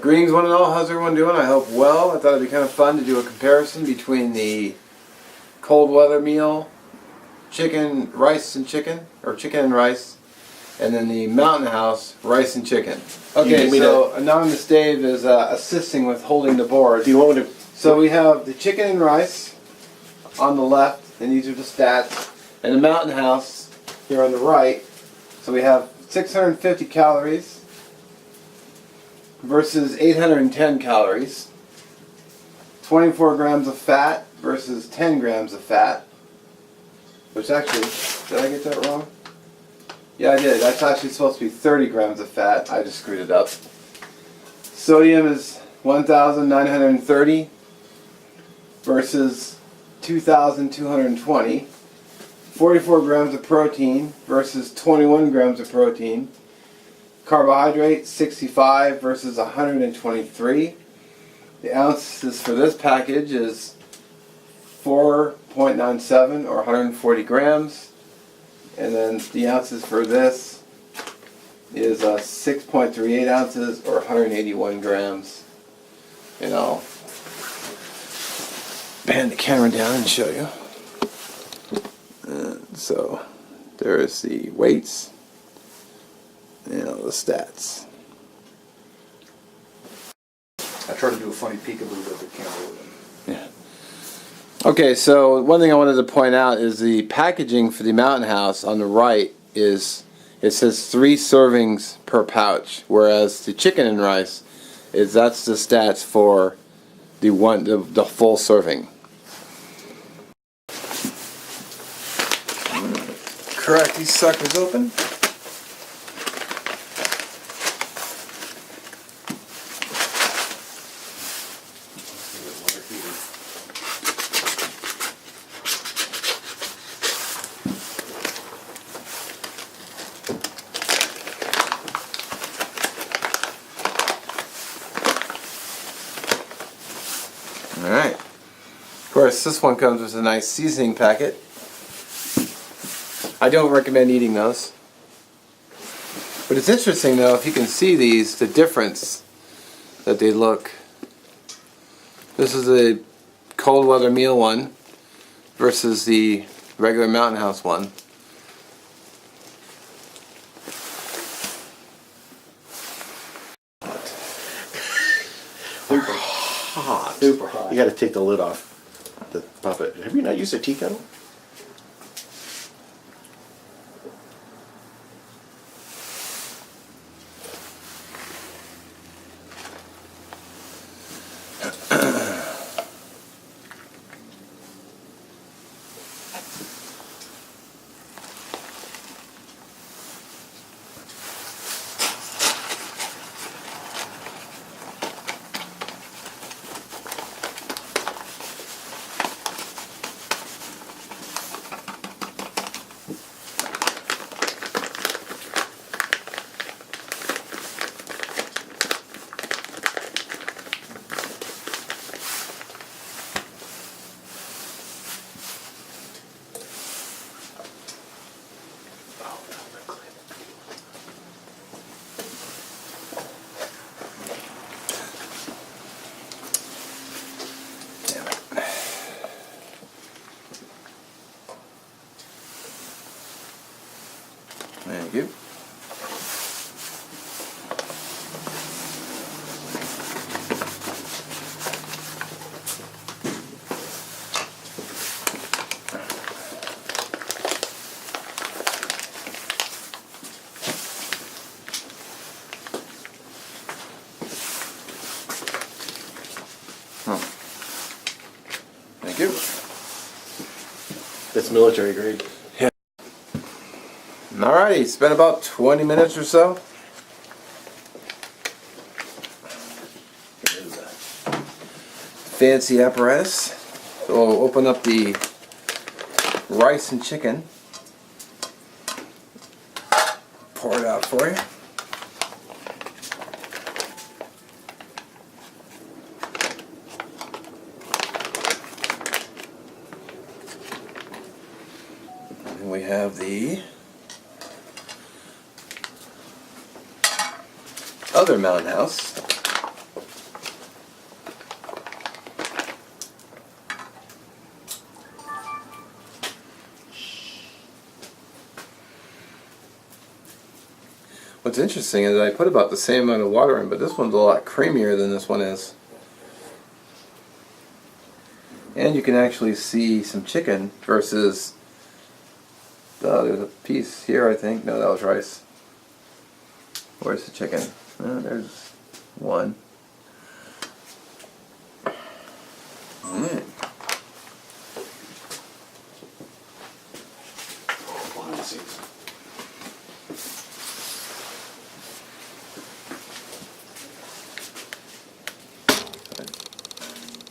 Greetings one and all, how's everyone doing? I hope well. I thought it'd be kind of fun to do a comparison between the cold weather meal, rice and chicken, or chicken and rice, and then the Mountain House rice and chicken. Okay, so Anonymous Dave is assisting with holding the board. Do you want me to? So we have the chicken and rice on the left, and these are the stats, and the Mountain House here on the right. So we have 650 calories versus 810 calories, 24 grams of fat versus 10 grams of fat, which actually, did I get that wrong? Yeah, I did. That's actually supposed to be 30 grams of fat. I just screwed it up. Sodium is 1,930 versus 2,220. 44 grams of protein versus 21 grams of protein. Carbohydrate 65 versus 123. The ounces for this package is 4.97 or 140 grams. And then the ounces for this is 6.38 ounces or 181 grams. And I'll bend the camera down and show you. So there's the weights and all the stats. I tried to do a funny peekaboo with the camera. Yeah. Okay, so one thing I wanted to point out is the packaging for the Mountain House on the right is, it says 3 servings per pouch, whereas the chicken and rice that's the stats for the full serving. Crack these suckers open. Alright. Of course, this one comes with a nice seasoning packet. I don't recommend eating those. But it's interesting though, if you can see these, the difference that they look. This is the cold weather meal one versus the regular Mountain House one. Super hot. Super hot. You got to take the lid off the puppet. Have you not used a tea kettle? Thank you. Thank you. It's military grade. Alrighty, it's been about 20 minutes or so. There's a fancy apparatus. So we'll open up the rice and chicken. Pour it out for you. And we have the other Mountain House. What's interesting is I put about the same amount of water in, but this one's a lot creamier than this one is. And you can actually see some chicken versus, there's a piece here, I think. No, that was rice. Where's the chicken? There's one.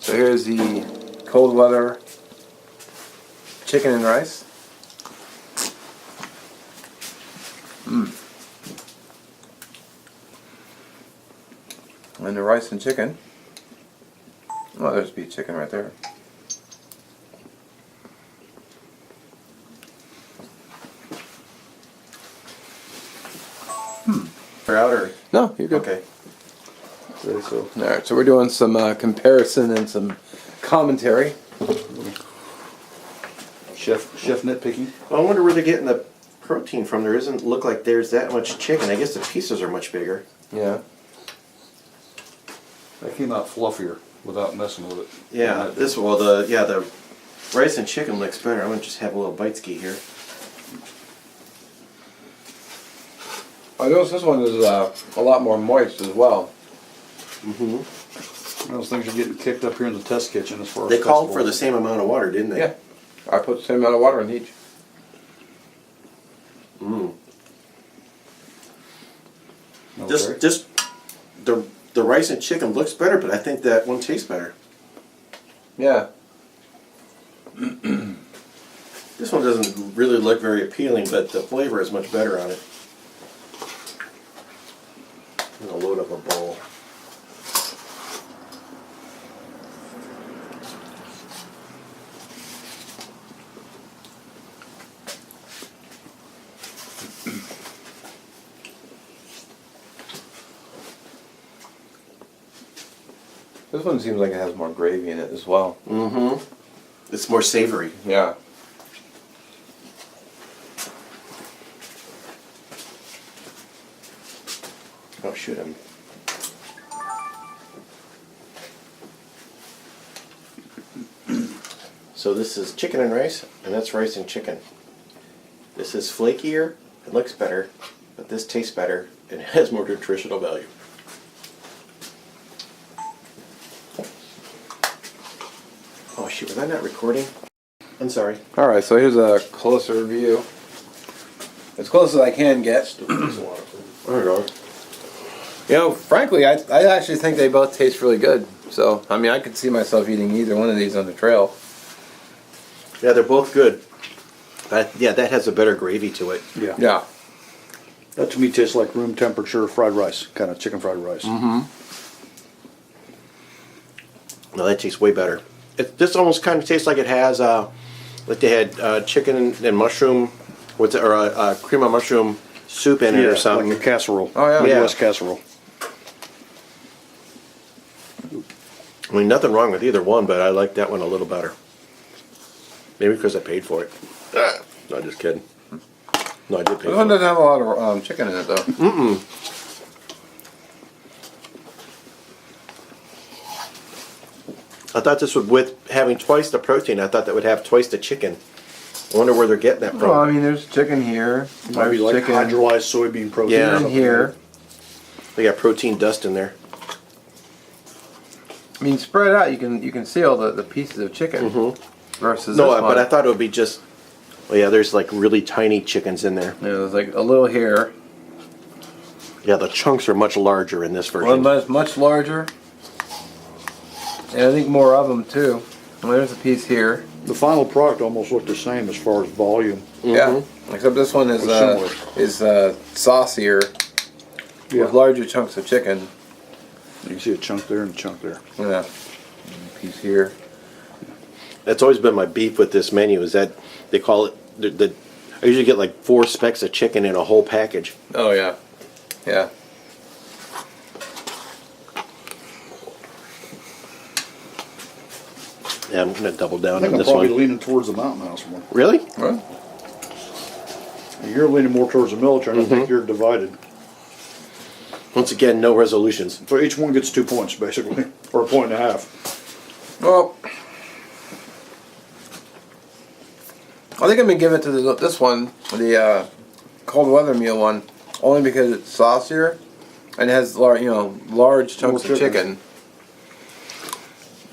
So here's the cold weather chicken and rice. And the rice and chicken. Oh, there's beef chicken right there. You're out or? No, you're good. Okay. So, all right, so we're doing some comparison and some commentary. Chef nitpicking. Well, I wonder where they're getting the protein from. There doesn't look like there's that much chicken. I guess the pieces are much bigger. Yeah. That came out fluffier without messing with it. Yeah, the rice and chicken looks better. I'm gonna just have a little bite ski here. I noticed this one is a lot more moist as well. Those things are getting kicked up here in the test kitchen as far as They called festival. for the same amount of water, didn't they? Yeah. I put the same amount of water in each. Okay. Just the rice and chicken looks better, but I think that one tastes better. Yeah. This one doesn't really look very appealing, but the flavor is much better on it. I'm gonna load up a bowl. This one seems like it has more gravy in it as well. Mm-hmm. It's more savory. Yeah. Oh shoot, I'm... So this is chicken and rice, and that's rice and chicken. This is flakier, it looks better, but this tastes better, and it has more nutritional value. Oh shoot, was I not recording? I'm sorry. Alright, so here's a closer view. As close as I can get. There we go. You know, frankly, I actually think they both taste really good. So, I mean, I could see myself eating either one of these on the trail. Yeah, they're both good. Yeah, that has a better gravy to it. Yeah. Yeah. That to me tastes like room temperature fried rice, kind of chicken fried rice. No, that tastes way better. This almost kind of tastes like it has, like they had chicken and mushroom, or cream of mushroom soup in it or something. Like a casserole. Oh, yeah. Midwest casserole. I mean, nothing wrong with either one, but I like that one a little better. Maybe because I paid for it. No, just kidding. No, I did pay This one for it. doesn't have a lot of chicken in it, though. I thought this would, with having twice the protein, I thought that would have twice the chicken. I wonder where they're getting that Well, I from. mean, there's chicken here. Might be There's like chicken hydrolyzed soybean protein. Yeah. or in something. here. They got protein dust in there. I mean, spread out, you can see all the pieces of chicken versus No, this one. but I thought it would be just, oh yeah, there's like really tiny chickens in there. You know, there's like a little here. Yeah, the chunks are much larger in this version. One much larger. And I think more of them, too. Well, there's a piece here. The final product almost looked the same as far as volume. Yeah. Except this one is saucier with larger chunks of chicken. You can see a chunk there and a chunk there. Yeah. And a piece here. That's always been my beef with this menu, is that they call it, I usually get like 4 specks of chicken in a whole package. Oh, yeah. Yeah. Yeah, I'm going to double I down think on I'm this probably one. leaning towards the mountain house one. Really? What? You're leaning more towards the military. I think you're divided. Once again, no resolutions. So each one gets 2 points, basically, or a point and a half. Well, I think I'm gonna give it to this one, the cold weather meal one, only because it's saucier and it has large chunks More of chicken.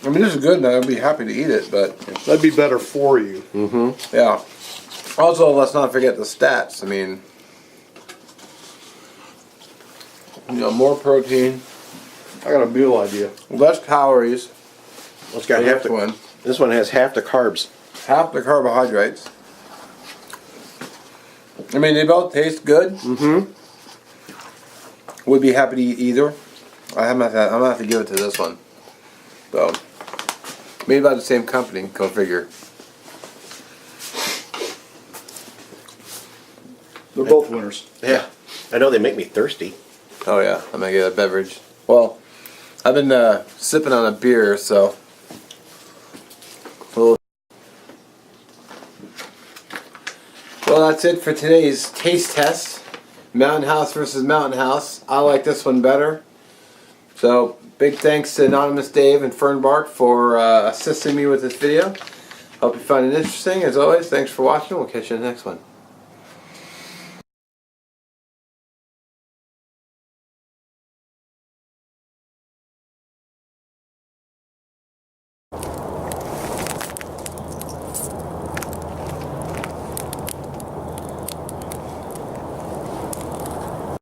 I mean, this is good, and I'd be happy to eat it, but That'd be better for you. yeah. Also, let's not forget the stats. I mean, more protein, I got a meal idea. less calories. It's got for half this one, This one has half the carbs. half the carbohydrates. I mean, they both taste good. Would be happy to eat either. I'm gonna have to give it to this one. So, made by the same company. Go figure. They're both winners. Yeah. I know they make me thirsty. Oh yeah, I'm gonna get a beverage. Well, I've been sipping on a beer, so. Well, that's it for today's taste test. Mountain House versus Mountain House. I like this one better. So, big thanks to Anonymous Dave and Fernbark for assisting me with this video. Hope you find it interesting. As always, thanks for watching. We'll catch you in the next one.